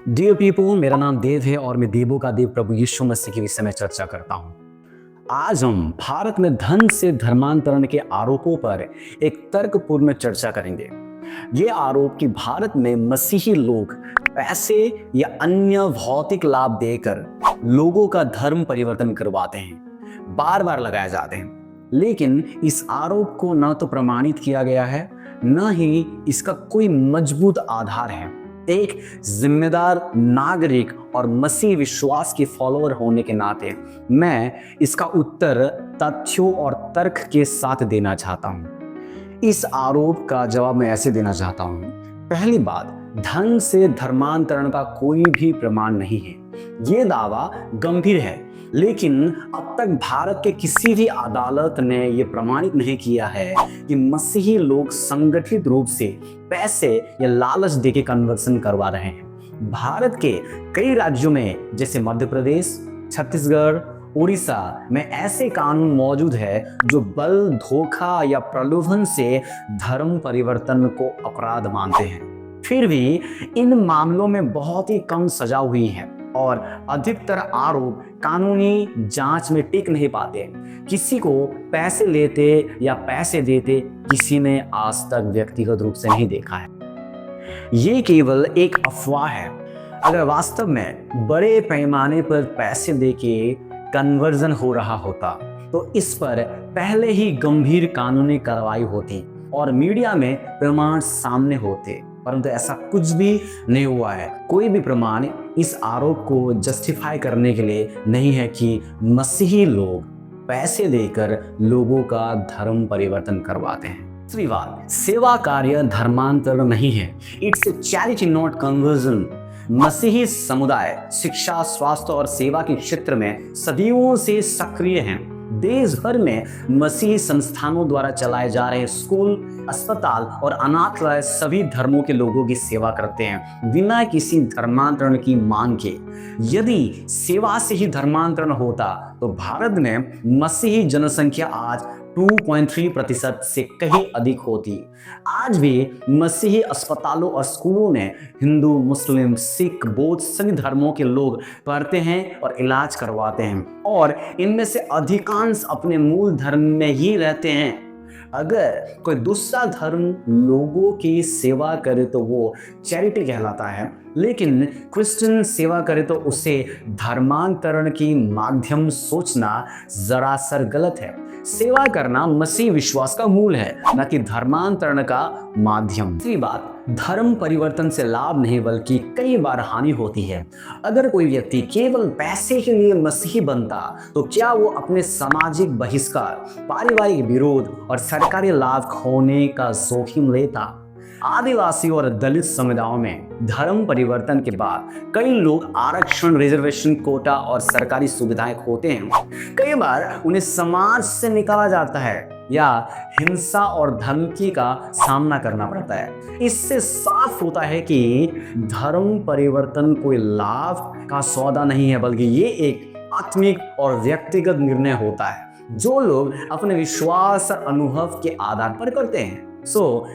Dear people, मेरा नाम देव है और मैं देवों का देव प्रभु यीशु मसीह के विषय में चर्चा करता हूँ। आज हम भारत में धन से धर्मांतरण के आरोपों पर एक तर्कपूर्ण चर्चा करेंगे। ये आरोप कि भारत में मसीही लोग पैसे या अन्य भौतिक लाभ देकर लोगों का धर्म परिवर्तन करवाते हैं, बार बार लगाए जाते हैं। लेकिन इस आरोप को न तो प्रमाणित किया गया है, न ही इसका कोई मजबूत आधार है। एक जिम्मेदार नागरिक और मसीह विश्वास के फॉलोअर होने के नाते मैं इसका उत्तर तथ्यों और तर्क के साथ देना चाहता हूं। इस आरोप का जवाब मैं ऐसे देना चाहता हूं। पहली बात, धन से धर्मांतरण का कोई भी प्रमाण नहीं है। यह दावा गंभीर है, लेकिन अब तक भारत के किसी भी अदालत ने यह प्रमाणित नहीं किया है कि मसीही लोग संगठित रूप से पैसे या लालच देके कन्वर्सन करवा रहे हैं। भारत के कई राज्यों में जैसे मध्य प्रदेश, छत्तीसगढ़, उड़ीसा में ऐसे कानून मौजूद है जो बल, धोखा या प्रलोभन से धर्म परिवर्तन को अपराध मानते हैं। फिर भी इन मामलों में बहुत ही कम सजा हुई है और अधिकतर आरोप कानूनी जांच में टिक नहीं पाते। किसी को पैसे लेते या पैसे देते किसी ने आज तक व्यक्तिगत रूप से नहीं देखा है। ये केवल एक अफवाह है। अगर वास्तव में बड़े पैमाने पर पैसे देके कन्वर्जन हो रहा होता तो इस पर पहले ही गंभीर कानूनी कार्रवाई होती और मीडिया में प्रमाण सामने होते, परंतु ऐसा कुछ भी नहीं हुआ है। कोई भी प्रमाण इस आरोप को जस्टिफाई करने के लिए नहीं है कि मसीही लोग पैसे देकर लोगों का धर्म परिवर्तन करवाते हैं। दूसरी बात, सेवा कार्य धर्मांतरण नहीं है। It's a charity not conversion. मसीही समुदाय शिक्षा, स्वास्थ्य और सेवा के क्षेत्र में सदियों से सक्रिय हैं। देश भर में मसीही संस्थानों द्वारा चलाए जा रहे स्कूल, अस्पताल और अनाथालय सभी धर्मों के लोगों की सेवा करते हैं बिना किसी धर्मांतरण की मांग के। यदि सेवा से ही धर्मांतरण होता तो भारत में मसीही जनसंख्या आज 2.3% से कहीं अधिक होती। आज भी मसीही अस्पतालों और स्कूलों में हिंदू, मुस्लिम, सिख, बौद्ध सभी धर्मों के लोग पढ़ते हैं और इलाज करवाते हैं और इनमें से अधिकांश अपने मूल धर्म में ही रहते हैं। अगर कोई दूसरा धर्म लोगों की सेवा करे तो वो चैरिटी कहलाता है, लेकिन क्रिश्चियन सेवा करे तो उसे धर्मांतरण की माध्यम सोचना जरा सर गलत है। सेवा करना मसीह विश्वास का मूल है, न कि धर्मांतरण का माध्यम। दूसरी बात, धर्म परिवर्तन से लाभ नहीं बल्कि कई बार हानि होती है। अगर कोई व्यक्ति केवल पैसे के लिए मसीही बनता तो क्या वो अपने सामाजिक बहिष्कार, पारिवारिक विरोध और सरकारी लाभ खोने का जोखिम लेता? आदिवासी और दलित समुदायों में धर्म परिवर्तन के बाद कई लोग आरक्षण, रिजर्वेशन, कोटा और सरकारी सुविधाएं खोते हैं। कई बार उन्हें समाज से निकाला जाता है या हिंसा और धमकी का सामना करना पड़ता है। इससे साफ होता है कि धर्म परिवर्तन कोई लाभ का सौदा नहीं है, बल्कि ये एक आत्मिक और व्यक्तिगत निर्णय होता है जो लोग अपने विश्वास और अनुभव के आधार पर करते हैं।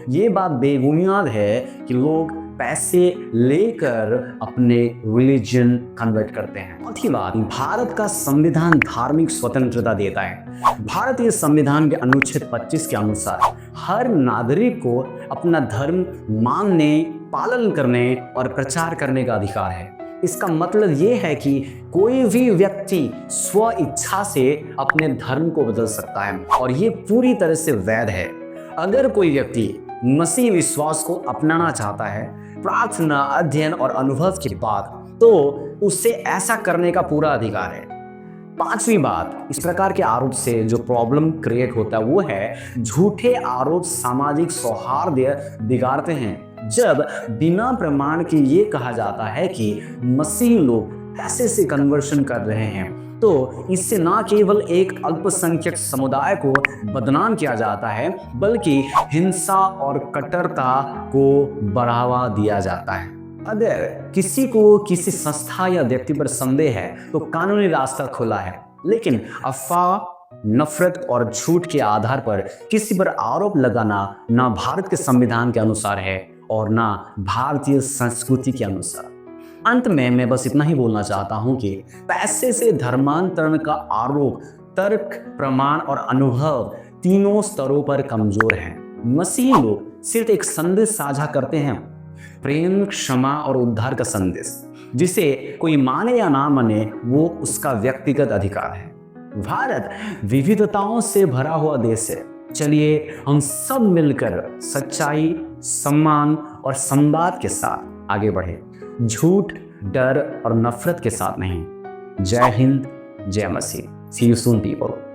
ये बात बेबुनियाद है कि लोग पैसे लेकर अपने रिलीजन कन्वर्ट करते हैं। चौथी बात, भारत का संविधान धार्मिक स्वतंत्रता देता है। भारतीय संविधान के अनुच्छेद 25 के अनुसार हर नागरिक को अपना धर्म मानने, पालन करने और प्रचार करने का अधिकार है। इसका मतलब ये है कि कोई भी व्यक्ति स्व इच्छा से अपने धर्म को बदल सकता है और ये पूरी तरह से वैध है। अगर कोई व्यक्ति मसीह विश्वास को अपनाना चाहता है प्रार्थना, अध्ययन और अनुभव के बाद, तो उससे ऐसा करने का पूरा अधिकार है। पांचवी बात, इस प्रकार के आरोप से जो प्रॉब्लम क्रिएट होता है वो है झूठे आरोप सामाजिक सौहार्द बिगाड़ते हैं। जब बिना प्रमाण के ये कहा जाता है कि मसीही लोग पैसे से कन्वर्शन कर रहे हैं तो इससे न केवल एक अल्पसंख्यक समुदाय को बदनाम किया जाता है बल्कि हिंसा और कट्टरता को बढ़ावा दिया जाता है। अगर किसी को किसी संस्था या व्यक्ति पर संदेह है तो कानूनी रास्ता खुला है, लेकिन अफवाह, नफरत और झूठ के आधार पर किसी पर आरोप लगाना ना भारत के संविधान के अनुसार है और ना भारतीय संस्कृति के अनुसार। अंत में मैं बस इतना ही बोलना चाहता हूं कि पैसे से धर्मांतरण का आरोप तर्क, प्रमाण और अनुभव तीनों स्तरों पर कमजोर है। मसीही लोग सिर्फ एक संदेश साझा करते हैं, प्रेम, क्षमा और उद्धार का संदेश, जिसे कोई माने या ना माने वो उसका व्यक्तिगत अधिकार है। भारत विविधताओं से भरा हुआ देश है। चलिए हम सब मिलकर सच्चाई, सम्मान और संवाद के साथ आगे बढ़े, झूठ, डर और नफरत के साथ नहीं। जय हिंद, जय मसीह। सी यू सून पीपल।